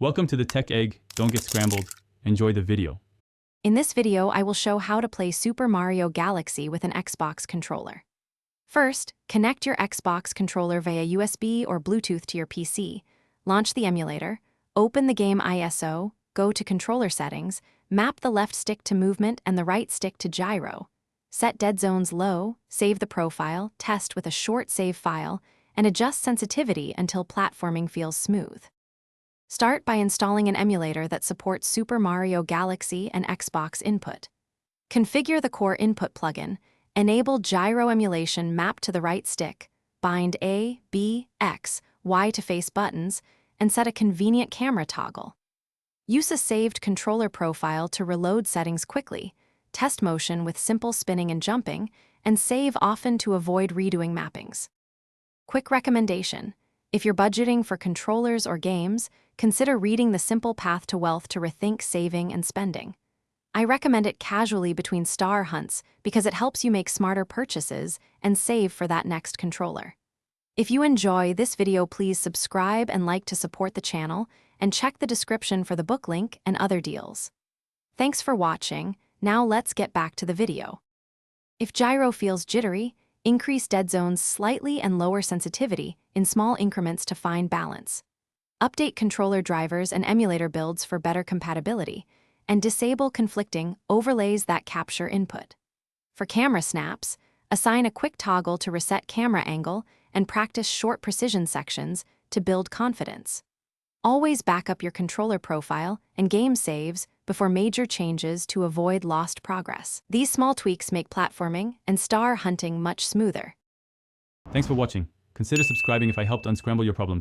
Welcome to the Tech Egg. Don't get scrambled. Enjoy the video. In this video, I will show how to play Super Mario Galaxy with an Xbox controller. First, connect your Xbox controller via USB or Bluetooth to your PC, launch the emulator, open the game ISO, go to controller settings, map the left stick to movement and the right stick to gyro, set dead zones low, save the profile, test with a short save file, and adjust sensitivity until platforming feels smooth. Start by installing an emulator that supports Super Mario Galaxy and Xbox input. Configure the core input plugin, enable gyro emulation mapped to the right stick, bind A, B, X, Y to face buttons, and set a convenient camera toggle. Use a saved controller profile to reload settings quickly, test motion with simple spinning and jumping, and save often to avoid redoing mappings. Quick recommendation: if you're budgeting for controllers or games, consider reading The Simple Path to Wealth to rethink saving and spending. I recommend it casually between star hunts because it helps you make smarter purchases and save for that next controller. If you enjoy this video, please subscribe and like to support the channel, and check the description for the book link and other deals. Thanks for watching. Now let's get back to the video. If gyro feels jittery, increase dead zones slightly and lower sensitivity in small increments to find balance. Update controller drivers and emulator builds for better compatibility, and disable conflicting overlays that capture input. For camera snaps, assign a quick toggle to reset camera angle and practice short precision sections to build confidence. Always back up your controller profile and game saves before major changes to avoid lost progress. These small tweaks make platforming and star hunting much smoother. Thanks for watching. Consider subscribing if I helped unscramble your problems.